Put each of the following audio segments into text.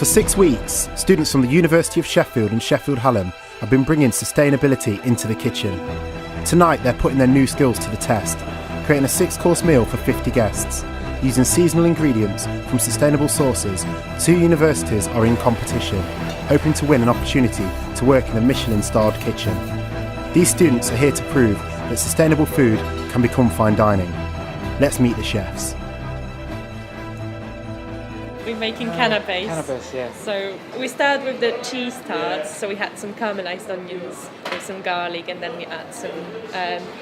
For 6 weeks, students from the University of Sheffield and Sheffield Hallam have been bringing sustainability into the kitchen. Tonight they're putting their new skills to the test, creating a 6-course meal for 50 guests. Using seasonal ingredients from sustainable sources, 2 universities are in competition, hoping to win an opportunity to work in a Michelin-starred kitchen. These students are here to prove that sustainable food can become fine dining. Let's meet the chefs. We're making canapes. Canapes, yeah. So we start with the cheese tarts. So we had some caramelized onions with some garlic, and then we add some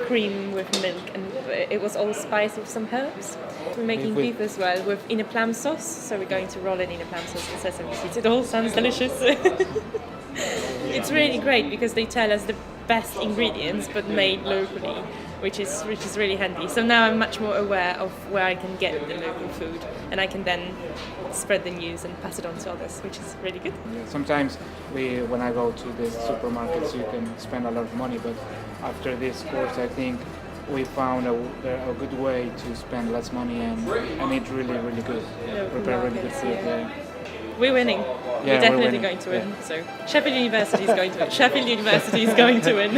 cream with milk, and it was all spiced with some herbs. We're making beef as well in a plum sauce. So we're going to roll it in a plum sauce and sesame seeds. It all sounds delicious. It's really great because they tell us the best ingredients, but made locally, which is really handy. So now I'm much more aware of where I can get the local food, and I can then spread the news and pass it on to others, which is really good. Yeah, sometimes when I go to the supermarkets, you can spend a lot of money, but after this course, I think we found a good way to spend less money and eat really, really good. Prepare really good food. Yeah. We're winning. Yeah, we're definitely winning. going to win. Yeah. So Sheffield University is going to win. Sheffield University is going to win.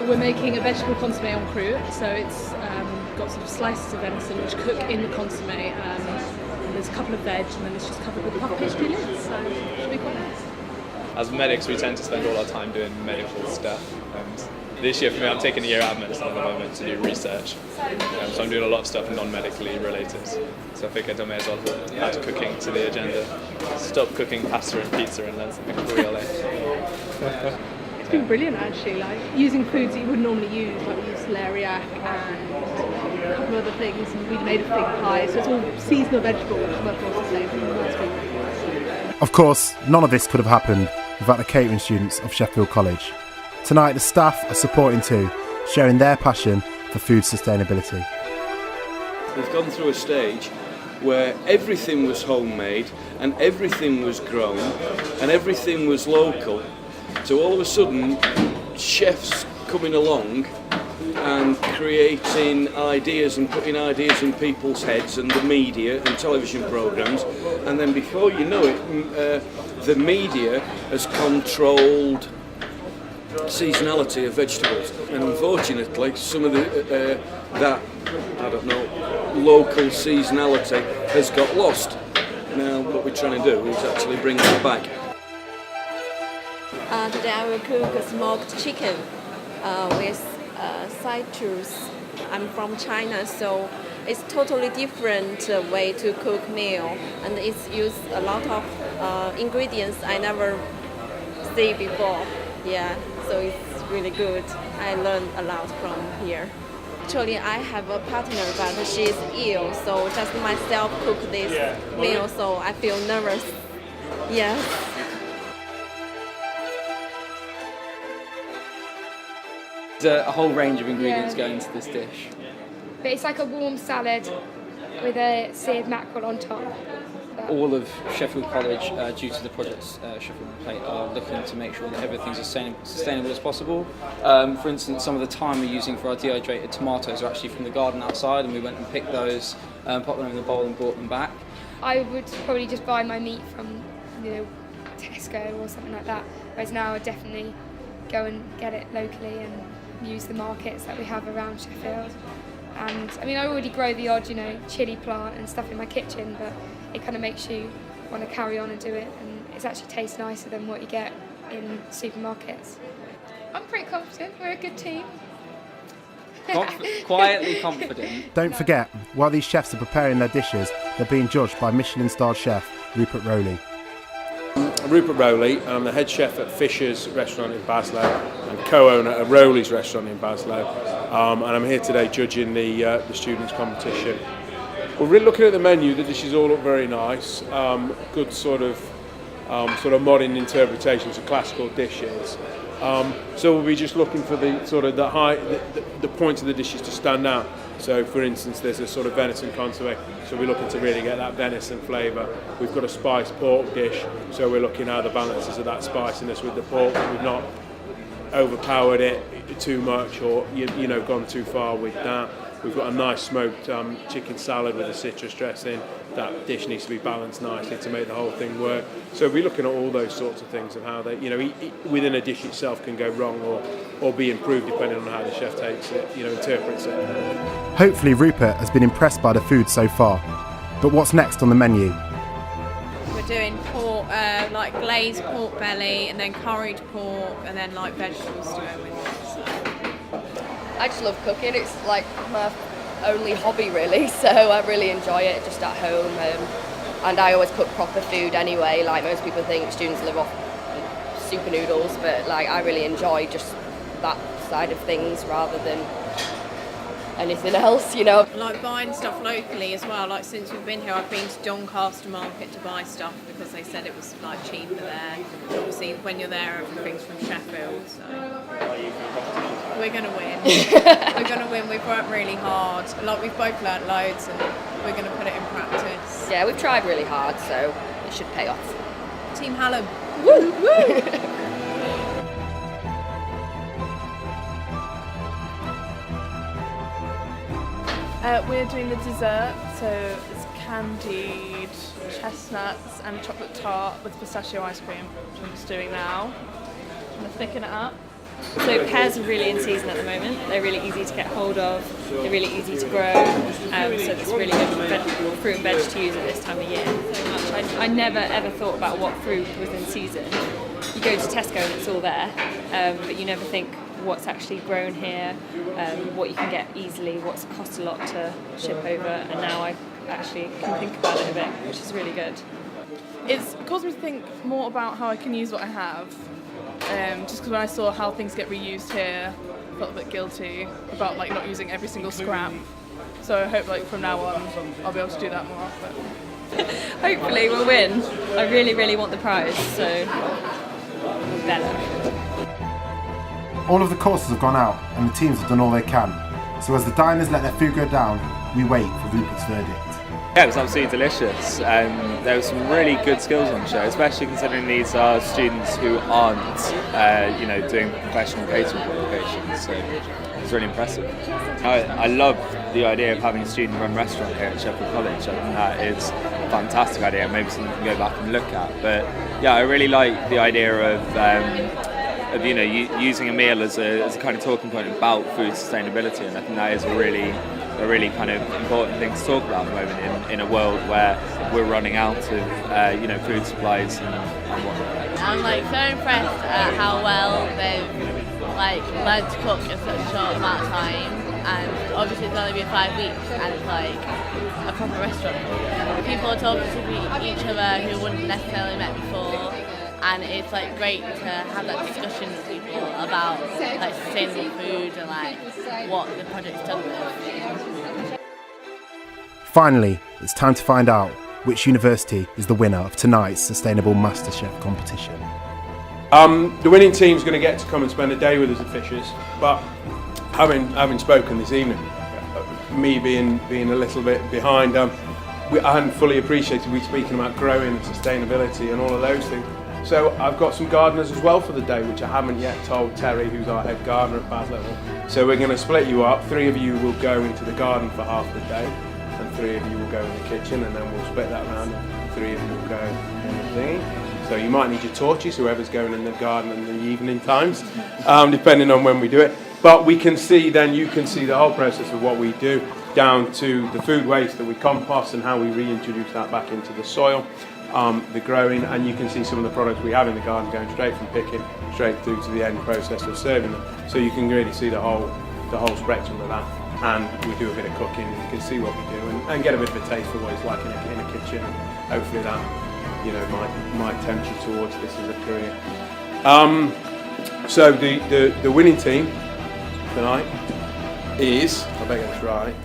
We're making a vegetable consommé en cru, so it's got sort of slices of venison which cook in the consommé, and there's a couple of veg, and then it's just covered with puff pastry lids, so it should be quite nice. As medics, we tend to spend all our time doing medical stuff, and this year for me I'm taking a year out of medicine at the moment to do research, so I'm doing a lot of stuff non-medically related, so I figured I may as well add cooking to the agenda. Stop cooking pasta and pizza and learn something for real life. It's been brilliant actually, like using foods that you wouldn't normally use, like we used celeriac and a couple of other things, and we made a fig pie, so it's all seasonal vegetables, but of course the same. Of course, none of this could have happened without the catering students of Sheffield College. Tonight the staff are supporting too, sharing their passion for food sustainability. We've gone through a stage where everything was homemade and everything was grown and everything was local. So all of a sudden, chefs coming along and creating ideas and putting ideas in people's heads, and the media and television programmes, and then before you know it, the media has controlled seasonality of vegetables, and unfortunately some of that local seasonality has got lost. Now what we're trying to do is actually bring that back. Today I will cook a smoked chicken with citrus. I'm from China, so it's totally different way to cook meal, and it's used a lot of ingredients I never see before. Yeah, so it's really good. I learned a lot from here. Actually, I have a partner, but she's ill, so just myself cook this meal, so I feel nervous. Yes. There's a whole range of ingredients going into this dish. But it's like a warm salad with a seared mackerel on top. All of Sheffield College, due to the projects Sheffield Plate, are looking to make sure that everything's as sustainable as possible. For instance, some of the thyme we're using for our dehydrated tomatoes are actually from the garden outside, and we went and picked those, popped them in the bowl and brought them back. I would probably just buy my meat from, Tesco or something like that, whereas now I'd definitely go and get it locally and use the markets that we have around Sheffield. And I already grow the odd, chilli plant and stuff in my kitchen, but it kind of makes you want to carry on and do it, and it actually tastes nicer than what you get in supermarkets. I'm pretty confident, we're a good team. Quietly confident. Don't forget, while these chefs are preparing their dishes, they're being judged by Michelin-starred chef Rupert Rowley. Rupert Rowley, I'm the head chef at Fisher's restaurant in Baslow and co-owner at Rowley's restaurant in Baslow, and I'm here today judging the students' competition. We're really looking at the menu. The dishes all look very nice, good sort of modern interpretations of classical dishes. So we'll be just looking for the points of the dishes to stand out. So for instance, there's a sort of venison consommé, so we're looking to really get that venison flavour. We've got a spiced pork dish, so we're looking at the balances of that spiciness with the pork. We've not overpowered it too much, or gone too far with that. We've got a nice smoked chicken salad with a citrus dressing. That dish needs to be balanced nicely to make the whole thing work. So we're looking at all those sorts of things and how they, within a dish itself can go wrong or be improved depending on how the chef takes it, interprets it. Hopefully Rupert has been impressed by the food so far. But what's next on the menu? We're doing pork, like glazed pork belly, and then curried pork, and then like vegetables to go with it. I just love cooking. It's like my only hobby really, so I really enjoy it just at home. And I always cook proper food anyway. Like most people think students live off super noodles, but like I really enjoy just that side of things rather than anything else, Like buying stuff locally as well. Like since we've been here, I've been to Doncaster Market to buy stuff because they said it was like cheaper there. Obviously, when you're there, everything's from Sheffield. So we're gonna win. We're gonna win. We've worked really hard. Like we've both learnt loads, and we're gonna put it in practice. Yeah, we've tried really hard, so it should pay off. Team Hallam. Woo! Woo! We're doing the dessert, so it's candied chestnuts and chocolate tart with pistachio ice cream, which I'm just doing now. I'm going to thicken it up. So pears are really in season at the moment. They're really easy to get hold of. They're really easy to grow. So it's really good fruit and veg to use at this time of year. So much. I never ever thought about what fruit was in season. You go to Tesco and it's all there, but you never think what's actually grown here, what you can get easily, what's cost a lot to ship over, and now I actually can think about it a bit, which is really good. It's caused me to think more about how I can use what I have. Just because when I saw how things get reused here, I felt a bit guilty about like not using every single scrap. So I hope like from now on I'll be able to do that more often. Hopefully we'll win. I really, really want the prize, so better. All of the courses have gone out and the teams have done all they can. So as the diners let their food go down, we wait for Rupert's verdict. Yeah, it was absolutely delicious. There were some really good skills on the show, especially considering these are students who aren't, doing professional catering qualifications. So it was really impressive. I love the idea of having a student-run restaurant here at Sheffield College. I think that is a fantastic idea. Maybe something we can go back and look at. But yeah, I really like the idea of using a meal as a kind of talking point about food sustainability, and I think that is a really kind of important thing to talk about at the moment in a world where we're running out of food supplies and whatnot. I'm so impressed at how well they've learned to cook in such a short amount of time, and obviously it's only been 5 weeks and it's a proper restaurant. People are talking to each other who wouldn't necessarily met before. And it's great to have that discussion with people about sustainable food and what the project's done with. Finally, it's time to find out which university is the winner of tonight's Sustainable Masterchef competition. The winning team's going to get to come and spend a day with us at Fishers, but having spoken this evening, me being a little bit behind, I hadn't fully appreciated we were speaking about growing and sustainability and all of those things. So I've got some gardeners as well for the day, which I haven't yet told Terry, who's our head gardener at Baz Level. So we're going to split you up. 3 of you will go into the garden for half the day, and 3 of you will go in the kitchen, and then we'll split that around, and 3 of you will go in the thingy. So you might need your torches, whoever's going in the garden in the evening times, depending on when we do it. But you can see the whole process of what we do, down to the food waste that we compost and how we reintroduce that back into the soil. The growing, and you can see some of the products we have in the garden going straight from picking straight through to the end process of serving them. So you can really see the whole spectrum of that, and we do a bit of cooking, and you can see what we do and get a bit of a taste for what it's like in a kitchen. Hopefully that might tempt you towards this as a career. So the winning team tonight is, I beg that's right,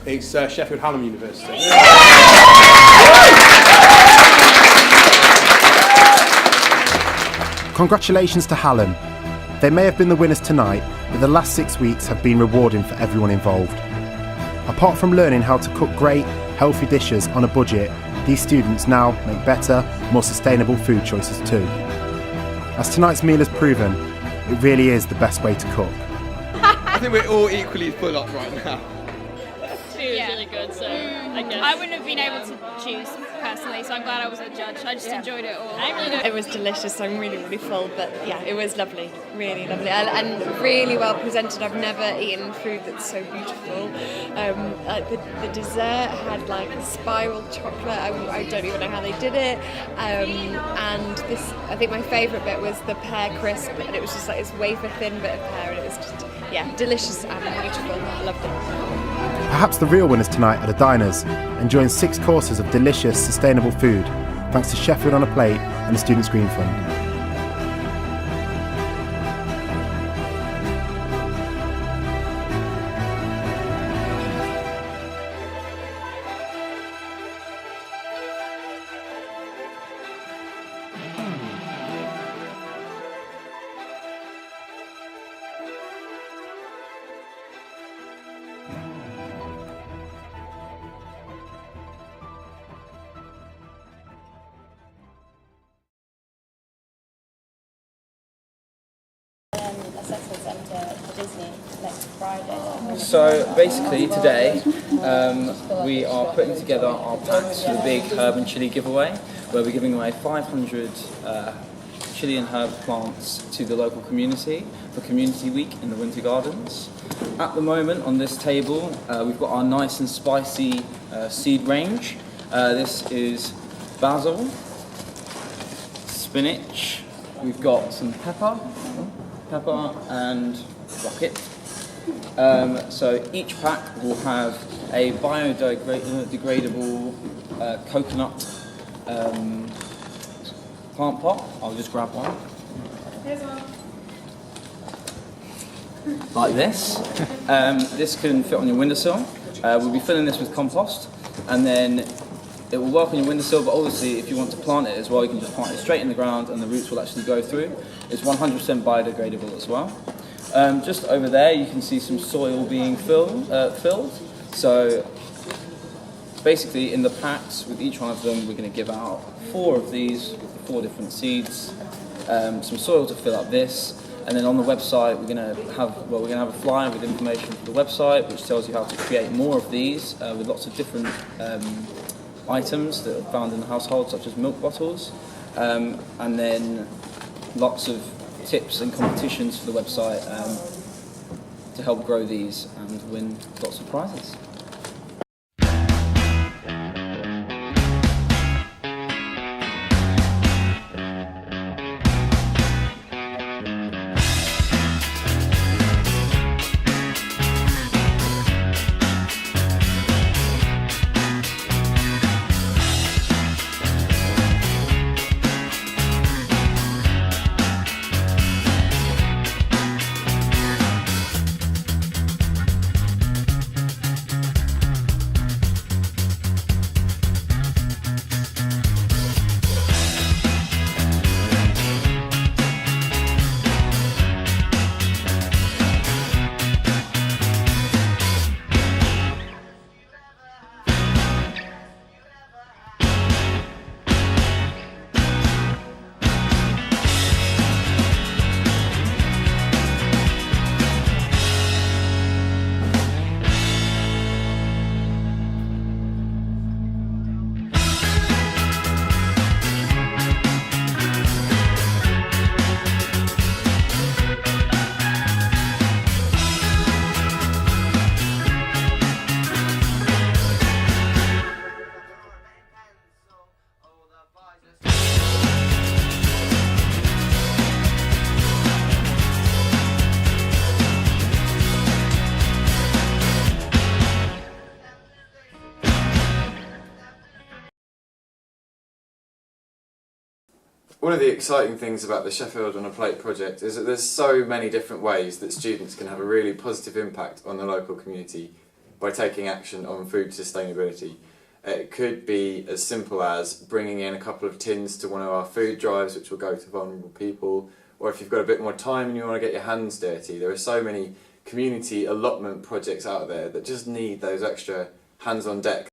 it's Sheffield Hallam University. Congratulations to Hallam. They may have been the winners tonight, but the last 6 weeks have been rewarding for everyone involved. Apart from learning how to cook great, healthy dishes on a budget, these students now make better, more sustainable food choices too. As tonight's meal has proven, it really is the best way to cook. I think we're all equally full up right now. Food was really good, so I guess. I wouldn't have been able to choose personally, so I'm glad I wasn't a judge. I just enjoyed it all. It was delicious. I'm really, really full, but yeah, it was lovely, really lovely, and really well presented. I've never eaten food that's so beautiful. The dessert had like a spiral chocolate. I don't even know how they did it. And this, I think my favourite bit was the pear crisp, and it was just like this wafer thin bit of pear, and it was just delicious and beautiful. I loved it. Perhaps the real winners tonight are the diners, enjoying 6 courses of delicious, sustainable food, thanks to Sheffield on a Plate and the Students Green Fund. Assessment Centre for Disney next Friday. So basically today we are putting together our packs for the big herb and chili giveaway, where we're giving away 500 chili and herb plants to the local community for Community Week in the Winter Gardens. At the moment on this table we've got our nice and spicy seed range. This is basil, spinach, we've got some pepper and rocket. So each pack will have a biodegradable coconut plant pot. I'll just grab one. Here's one. Like this. This can fit on your windowsill. We'll be filling this with compost, and then it will work on your windowsill, but obviously if you want to plant it as well, you can just plant it straight in the ground and the roots will actually go through. It's 100% biodegradable as well. Just over there you can see some soil being filled. So basically in the packs with each one of them we're going to give out 4 of these with 4 different seeds, some soil to fill up this, and then on the website we're going to have a flyer with information for the website which tells you how to create more of these with lots of different items that are found in the household, such as milk bottles, and then lots of tips and competitions for the website to help grow these and win lots of prizes. One of the exciting things about the Sheffield on a Plate project is that there's so many different ways that students can have a really positive impact on the local community by taking action on food sustainability. It could be as simple as bringing in a couple of tins to one of our food drives which will go to vulnerable people, or if you've got a bit more time and you want to get your hands dirty, there are so many community allotment projects out there that just need those extra hands on deck.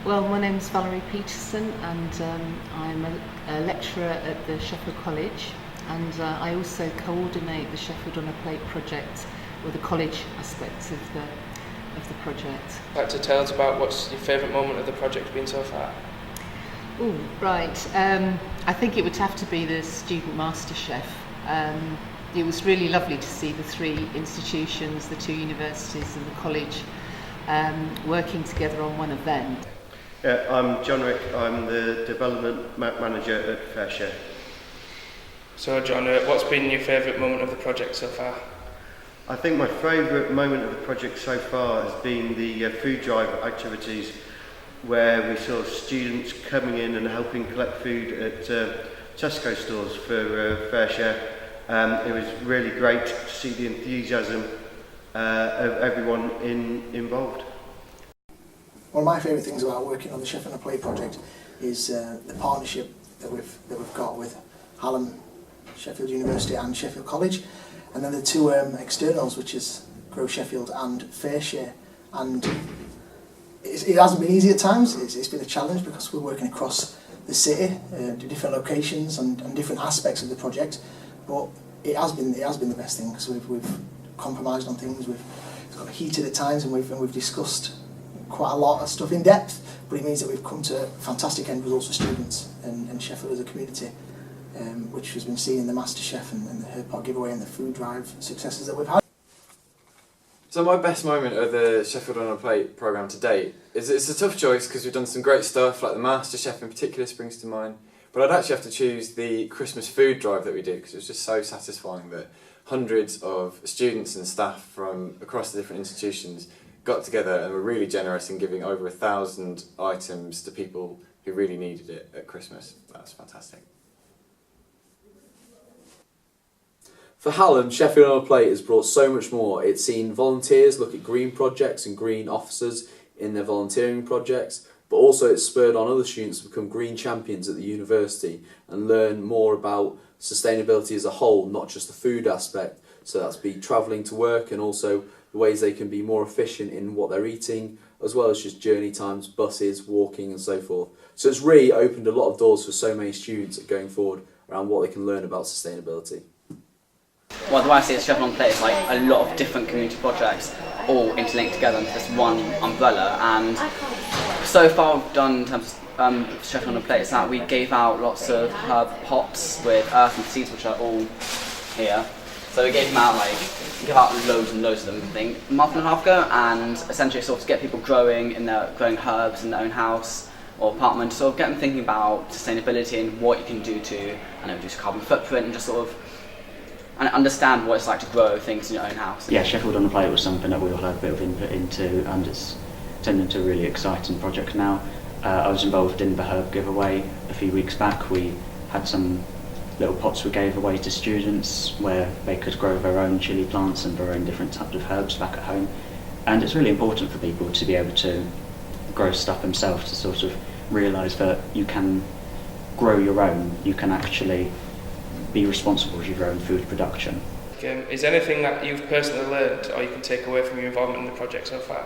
Well, my name's Valerie Peterson and I'm a lecturer at the Sheffield College and I also coordinate the Sheffield on a Plate project, or the college aspects of the project. Like to tell us about what's your favourite moment of the project been so far? Oh, right. I think it would have to be the student Masterchef. It was really lovely to see the three institutions, the two universities and the college, working together on one event. I'm John Rick, I'm the Development Manager at Fairshare. So John, what's been your favourite moment of the project so far? I think my favourite moment of the project so far has been the food drive activities, where we saw students coming in and helping collect food at Tesco stores for Fairshare. It was really great to see the enthusiasm of everyone involved. One of my favourite things about working on the Sheffield on a Plate project is the partnership that we've got with Hallam, Sheffield University and Sheffield College, and then the two externals, which is Grow Sheffield and Fairshare. And it hasn't been easy at times. It's been a challenge because we're working across the city, different locations and different aspects of the project. But it has been the best thing, because we've compromised on things. It's got heated at times, and we've discussed quite a lot of stuff in depth. But it means that we've come to fantastic end results for students and Sheffield as a community, which has been seen in the Masterchef and the Herb Pot giveaway and the food drive successes that we've had. So my best moment of the Sheffield on a Plate programme to date is it's a tough choice, because we've done some great stuff, like the Masterchef in particular springs to mind. But I'd actually have to choose the Christmas food drive that we did, because it was just so satisfying that hundreds of students and staff from across the different institutions got together and were really generous in giving over 1,000 items to people who really needed it at Christmas. That's fantastic. For Hallam, Sheffield on a Plate has brought so much more. It's seen volunteers look at green projects and green officers in their volunteering projects, but also it's spurred on other students to become green champions at the university and learn more about sustainability as a whole, not just the food aspect. So that's be travelling to work, and also the ways they can be more efficient in what they're eating, as well as just journey times, buses, walking and so forth. So it's really opened a lot of doors for so many students going forward around what they can learn about sustainability. Well, the way I see it, Sheffield on a Plate is like a lot of different community projects all interlinked together into this one umbrella, and so far we've done in terms of Sheffield on a Plate is that we gave out lots of herb pots with earth and seeds, which are all here. So we gave them out, give out loads and loads of them, I think, a month and a half ago, and essentially sort of get people growing herbs in their own house or apartment, sort of get them thinking about sustainability and what you can do to reduce carbon footprint, and just sort of understand what it's like to grow things in your own house. Yeah, Sheffield on a Plate was something that we all had a bit of input into, and it's turned into a really exciting project now. I was involved in the herb giveaway a few weeks back. We had some little pots we gave away to students where they could grow their own chilli plants and their own different types of herbs back at home. And it's really important for people to be able to grow stuff themselves, to sort of realise that you can grow your own, you can actually be responsible for your own food production. Is there anything that you've personally learned or you can take away from your involvement in the project so far?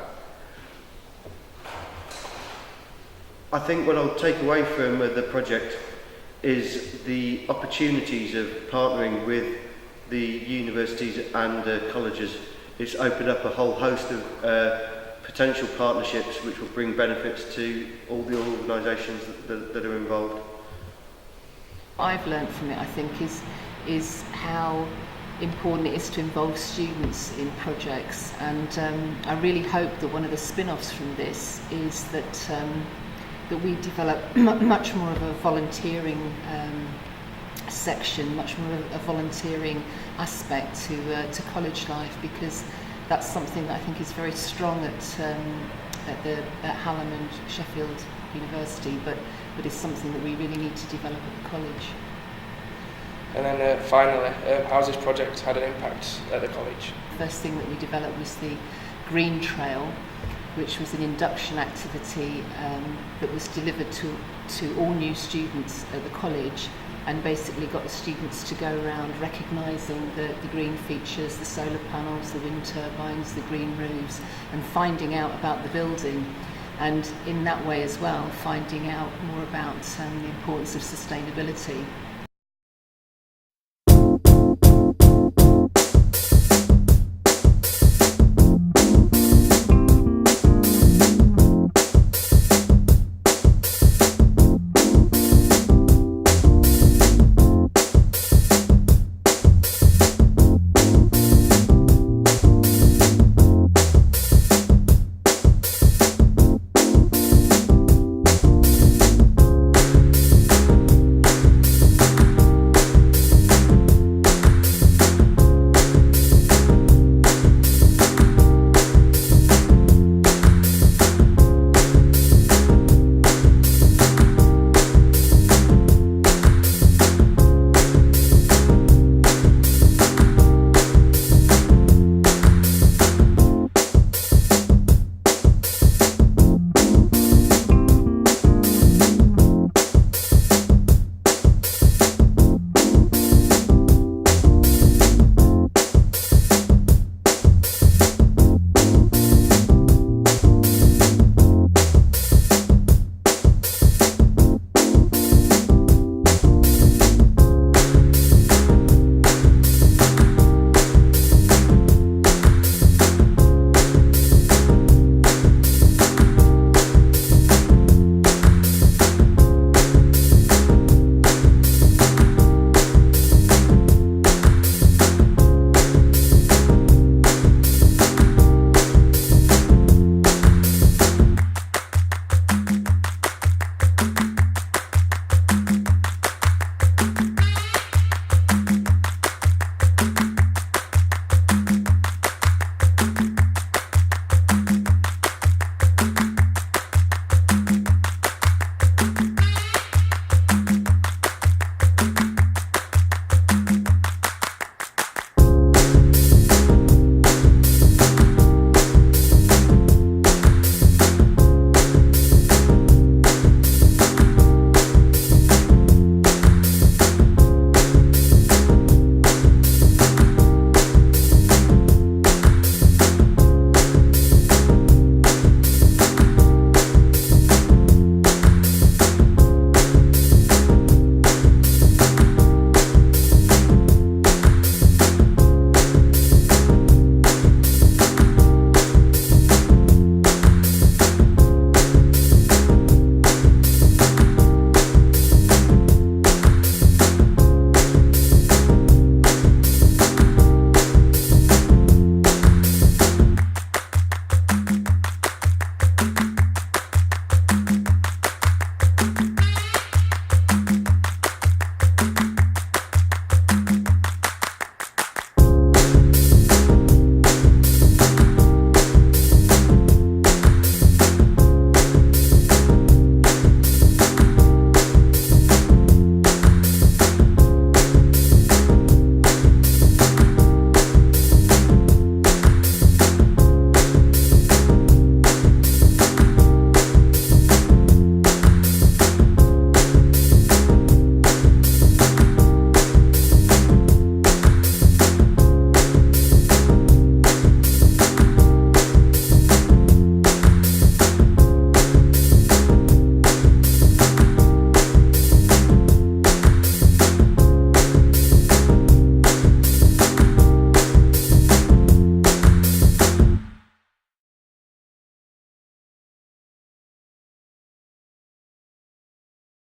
I think what I'll take away from the project is the opportunities of partnering with the universities and colleges. It's opened up a whole host of potential partnerships which will bring benefits to all the organisations that are involved. What I've learned from it, I think, is how important it is to involve students in projects, and I really hope that one of the spin-offs from this is that we develop much more of a volunteering section, much more of a volunteering aspect to college life, because that's something that I think is very strong at Hallam and Sheffield University, but is something that we really need to develop at the college. And then finally, how's this project had an impact at the college? First thing that we developed was the Green Trail, which was an induction activity that was delivered to all new students at the college, and basically got the students to go around recognising the green features, the solar panels, the wind turbines, the green roofs, and finding out about the building. And in that way as well, finding out more about the importance of sustainability.